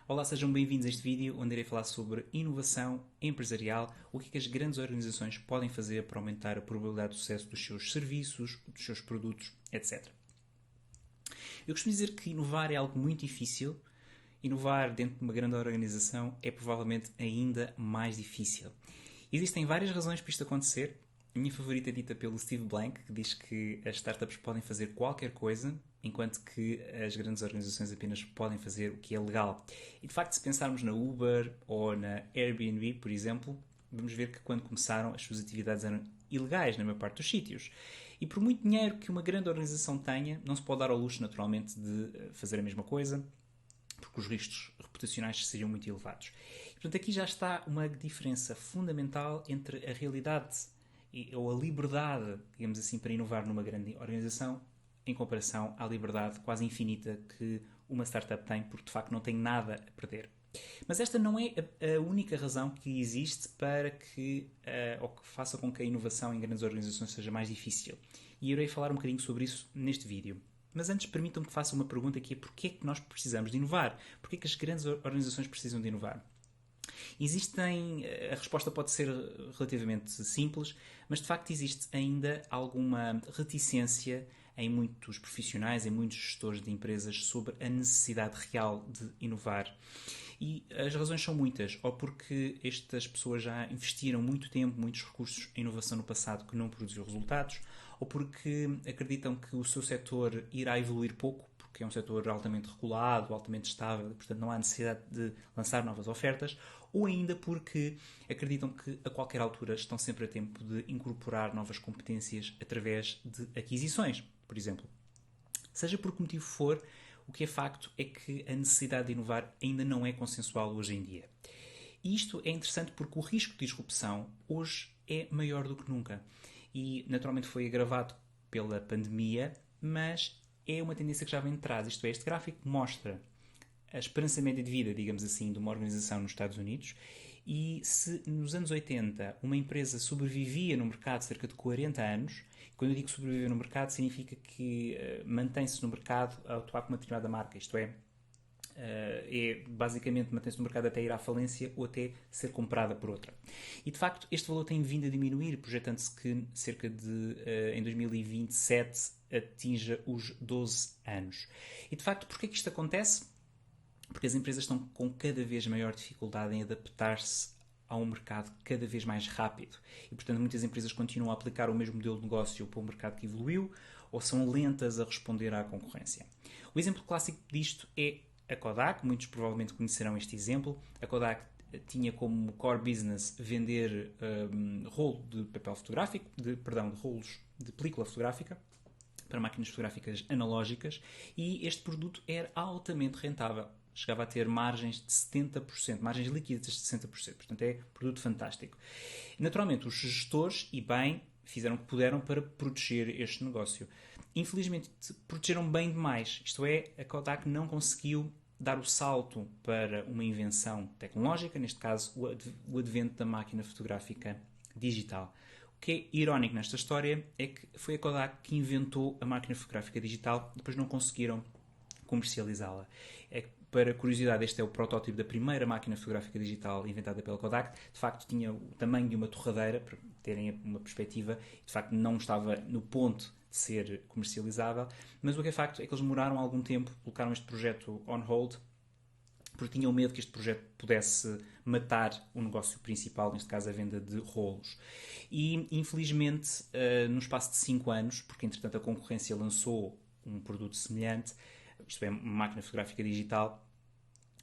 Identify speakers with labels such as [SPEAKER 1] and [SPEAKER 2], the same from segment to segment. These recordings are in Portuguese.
[SPEAKER 1] Olá, sejam bem-vindos a este vídeo onde irei falar sobre inovação empresarial, o que as grandes organizações podem fazer para aumentar a probabilidade de sucesso dos seus serviços, dos seus produtos, etc. Eu costumo dizer que inovar é algo muito difícil. Inovar dentro de uma grande organização é provavelmente ainda mais difícil. Existem várias razões para isto acontecer. A minha favorita é dita pelo Steve Blank, que diz que as startups podem fazer qualquer coisa, enquanto que as grandes organizações apenas podem fazer o que é legal. E de facto, se pensarmos na Uber ou na Airbnb, por exemplo, vamos ver que quando começaram as suas atividades eram ilegais na maior parte dos sítios. E por muito dinheiro que uma grande organização tenha, não se pode dar ao luxo, naturalmente, de fazer a mesma coisa, porque os riscos reputacionais seriam muito elevados. E, portanto, aqui já está uma diferença fundamental entre a realidade ou a liberdade, digamos assim, para inovar numa grande organização em comparação à liberdade quase infinita que uma startup tem, porque de facto não tem nada a perder. Mas esta não é a única razão que existe para que, ou que faça com que a inovação em grandes organizações seja mais difícil. E eu irei falar um bocadinho sobre isso neste vídeo. Mas antes permitam-me que faça uma pergunta que é porquê é que nós precisamos de inovar? Porquê é que as grandes organizações precisam de inovar? A resposta pode ser relativamente simples, mas de facto existe ainda alguma reticência em muitos profissionais, em muitos gestores de empresas sobre a necessidade real de inovar. E as razões são muitas, ou porque estas pessoas já investiram muito tempo, muitos recursos em inovação no passado que não produziu resultados, ou porque acreditam que o seu setor irá evoluir pouco, porque é um setor altamente regulado, altamente estável, e portanto não há necessidade de lançar novas ofertas, ou ainda porque acreditam que a qualquer altura estão sempre a tempo de incorporar novas competências através de aquisições, por exemplo. Seja por que motivo for, o que é facto é que a necessidade de inovar ainda não é consensual hoje em dia. E isto é interessante porque o risco de disrupção hoje é maior do que nunca. E naturalmente foi agravado pela pandemia, mas é uma tendência que já vem de trás. Isto é, este gráfico mostra a esperança média de vida, digamos assim, de uma organização nos Estados Unidos, e se nos anos 80 uma empresa sobrevivia no mercado cerca de 40 anos, quando eu digo sobreviver no mercado significa que mantém-se no mercado a atuar com uma determinada marca, isto é basicamente mantém-se no mercado até ir à falência ou até ser comprada por outra. E de facto este valor tem vindo a diminuir, projetando-se que cerca de em 2027 atinja os 12 anos. E de facto, porquê que isto acontece? Porque as empresas estão com cada vez maior dificuldade em adaptar-se a um mercado cada vez mais rápido. E, portanto, muitas empresas continuam a aplicar o mesmo modelo de negócio para o mercado que evoluiu ou são lentas a responder à concorrência. O exemplo clássico disto é a Kodak. Muitos provavelmente conhecerão este exemplo. A Kodak tinha como core business vender rolo de papel fotográfico, de rolos de película fotográfica para máquinas fotográficas analógicas, e este produto era altamente rentável. Chegava a ter margens de 70%, margens líquidas de 60%. Portanto, é um produto fantástico. Naturalmente, os gestores, e bem, fizeram o que puderam para proteger este negócio. Infelizmente, protegeram bem demais. Isto é, a Kodak não conseguiu dar o salto para uma invenção tecnológica, neste caso, o advento da máquina fotográfica digital. O que é irónico nesta história é que foi a Kodak que inventou a máquina fotográfica digital, depois não conseguiram comercializá-la. Para curiosidade, este é o protótipo da primeira máquina fotográfica digital inventada pela Kodak. De facto, tinha o tamanho de uma torradeira, para terem uma perspectiva, e de facto não estava no ponto de ser comercializável, mas o que é facto é que eles demoraram algum tempo, colocaram este projeto on hold, porque tinham medo que este projeto pudesse matar o negócio principal, neste caso a venda de rolos. E, infelizmente, no espaço de 5 anos, porque entretanto a concorrência lançou um produto semelhante, isto é, uma máquina fotográfica digital,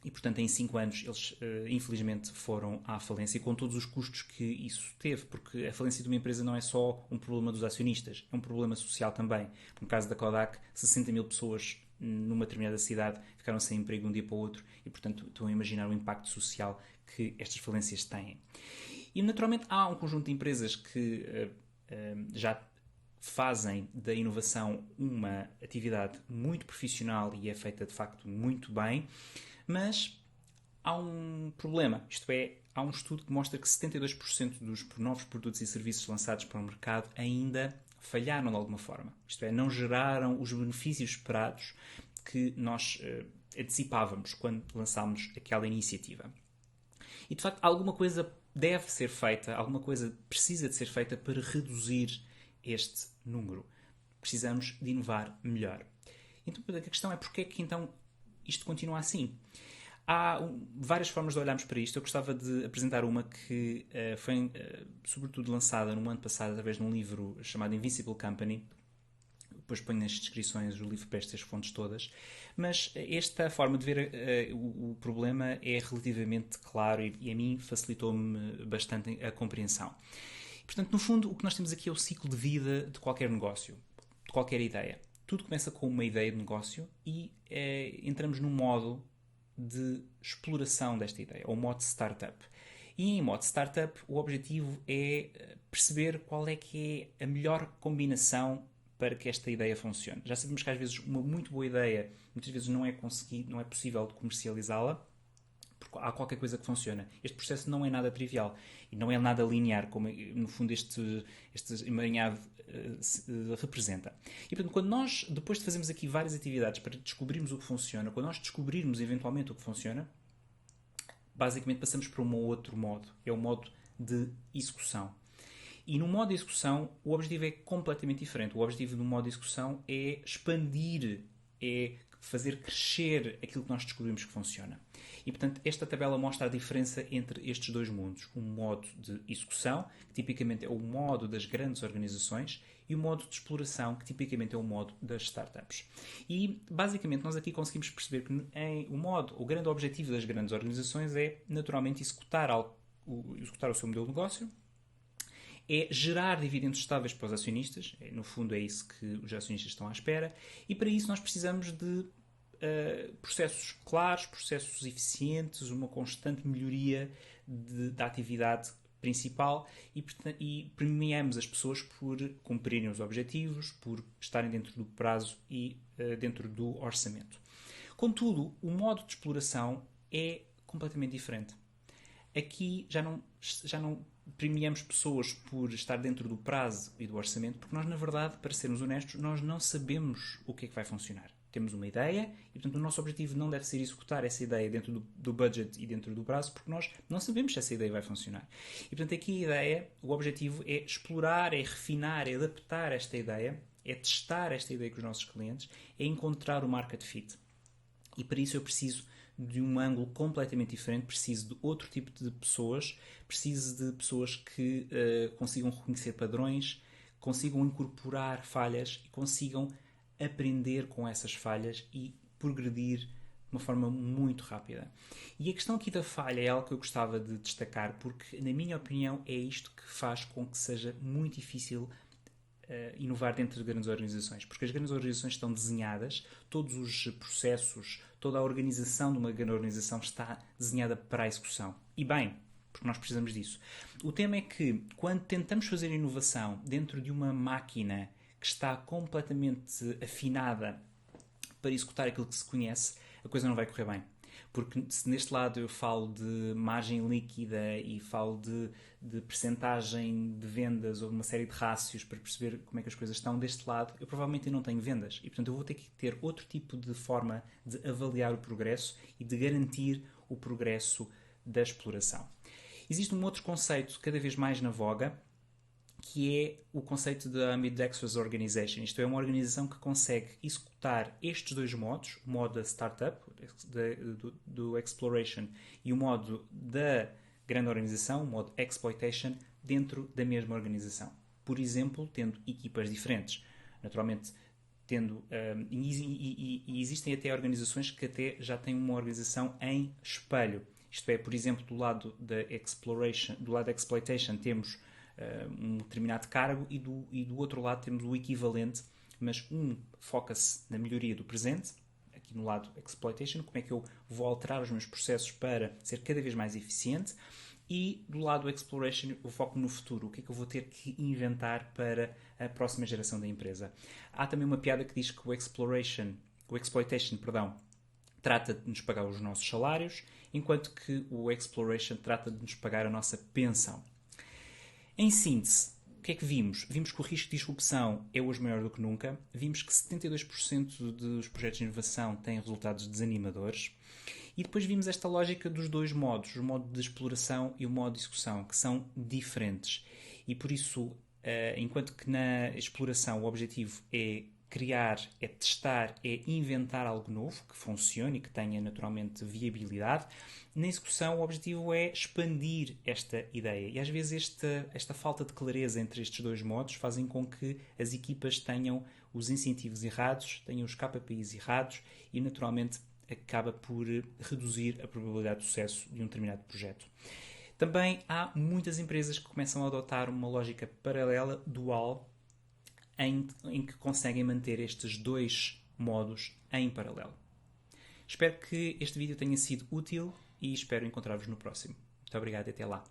[SPEAKER 1] e portanto em 5 anos eles infelizmente foram à falência, com todos os custos que isso teve, porque a falência de uma empresa não é só um problema dos acionistas, é um problema social também. No caso da Kodak, 60 mil pessoas numa determinada cidade ficaram sem emprego de um dia para o outro, e portanto estão a imaginar o impacto social que estas falências têm. E naturalmente há um conjunto de empresas que já fazem da inovação uma atividade muito profissional e é feita de facto muito bem, mas há um problema, isto é, há um estudo que mostra que 72% dos novos produtos e serviços lançados para o mercado ainda falharam de alguma forma, isto é, não geraram os benefícios esperados que nós antecipávamos quando lançámos aquela iniciativa. E de facto, alguma coisa deve ser feita, alguma coisa precisa de ser feita para reduzir este número. Precisamos de inovar melhor. Então, a questão é porque é que então isto continua assim? Há várias formas de olharmos para isto. Eu gostava de apresentar uma que foi, sobretudo, lançada no ano passado através de um livro chamado Invincible Company. Depois ponho nas descrições o livro para estas fontes todas. Mas esta forma de ver o problema é relativamente claro e a mim facilitou-me bastante a compreensão. Portanto, no fundo, o que nós temos aqui é o ciclo de vida de qualquer negócio, de qualquer ideia. Tudo começa com uma ideia de negócio e entramos num modo de exploração desta ideia, ou modo startup. E em modo startup, o objetivo é perceber qual é que é a melhor combinação para que esta ideia funcione. Já sabemos que às vezes uma muito boa ideia, muitas vezes não é possível de comercializá-la, porque há qualquer coisa que funciona. Este processo não é nada trivial e não é nada linear, como no fundo este emaranhado representa. E portanto, quando nós, depois de fazermos aqui várias atividades para descobrirmos o que funciona, quando nós descobrirmos eventualmente o que funciona, basicamente passamos para um outro modo. É o modo de execução. E no modo de execução, o objetivo é completamente diferente. O objetivo do modo de execução é expandir, é fazer crescer aquilo que nós descobrimos que funciona. E, portanto, esta tabela mostra a diferença entre estes dois mundos. Um modo de execução, que tipicamente é o modo das grandes organizações, e o modo de exploração, que tipicamente é o modo das startups. E, basicamente, nós aqui conseguimos perceber que o grande objetivo das grandes organizações é, naturalmente, executar o seu modelo de negócio, é gerar dividendos estáveis para os acionistas. No fundo, é isso que os acionistas estão à espera. E para isso nós precisamos de processos claros, processos eficientes, uma constante melhoria da atividade principal e premiamos as pessoas por cumprirem os objetivos, por estarem dentro do prazo e dentro do orçamento. Contudo, o modo de exploração é completamente diferente. Aqui já não premiamos pessoas por estar dentro do prazo e do orçamento, porque nós, na verdade, para sermos honestos, nós não sabemos o que é que vai funcionar. Temos uma ideia e, portanto, o nosso objetivo não deve ser executar essa ideia dentro do budget e dentro do prazo, porque nós não sabemos se essa ideia vai funcionar. E, portanto, aqui o objetivo é explorar, é refinar, é adaptar esta ideia, é testar esta ideia com os nossos clientes, é encontrar o market fit. E para isso eu preciso de um ângulo completamente diferente, preciso de outro tipo de pessoas, preciso de pessoas que consigam reconhecer padrões, consigam incorporar falhas e consigam aprender com essas falhas e progredir de uma forma muito rápida. E a questão aqui da falha é algo que eu gostava de destacar, porque, na minha opinião, é isto que faz com que seja muito difícil inovar dentro de grandes organizações, porque as grandes organizações estão desenhadas, todos os processos, toda a organização de uma grande organização está desenhada para a execução. E bem, porque nós precisamos disso. O tema é que, quando tentamos fazer inovação dentro de uma máquina que está completamente afinada para executar aquilo que se conhece, a coisa não vai correr bem. Porque se neste lado eu falo de margem líquida e falo de percentagem de vendas ou de uma série de rácios para perceber como é que as coisas estão, deste lado eu provavelmente não tenho vendas. E portanto eu vou ter que ter outro tipo de forma de avaliar o progresso e de garantir o progresso da exploração. Existe um outro conceito cada vez mais na voga, que é o conceito da Ambidextrous Organization. Isto é, uma organização que consegue executar estes dois modos, o modo da startup, do exploration, e o modo da grande organização, o modo exploitation, dentro da mesma organização. Por exemplo, tendo equipas diferentes. Naturalmente, e existem até organizações que até já têm uma organização em espelho. Isto é, por exemplo, do lado da exploitation temos um determinado cargo e do outro lado temos o equivalente, mas um foca-se na melhoria do presente, aqui no lado exploitation, como é que eu vou alterar os meus processos para ser cada vez mais eficiente, e do lado exploration eu foco no futuro, o que é que eu vou ter que inventar para a próxima geração da empresa. Há também uma piada que diz que o exploitation, trata de nos pagar os nossos salários, enquanto que o exploration trata de nos pagar a nossa pensão. Em síntese, que é que vimos? Vimos que o risco de disrupção é hoje maior do que nunca. Vimos que 72% dos projetos de inovação têm resultados desanimadores. E depois vimos esta lógica dos dois modos, o modo de exploração e o modo de execução, que são diferentes. E por isso, enquanto que na exploração o objetivo é criar, é testar, é inventar algo novo que funcione e que tenha naturalmente viabilidade, na execução o objetivo é expandir esta ideia. E às vezes esta falta de clareza entre estes dois modos fazem com que as equipas tenham os incentivos errados, tenham os KPIs errados e naturalmente acaba por reduzir a probabilidade de sucesso de um determinado projeto. Também há muitas empresas que começam a adotar uma lógica paralela, dual, em que conseguem manter estes dois modos em paralelo. Espero que este vídeo tenha sido útil e espero encontrar-vos no próximo. Muito obrigado e até lá.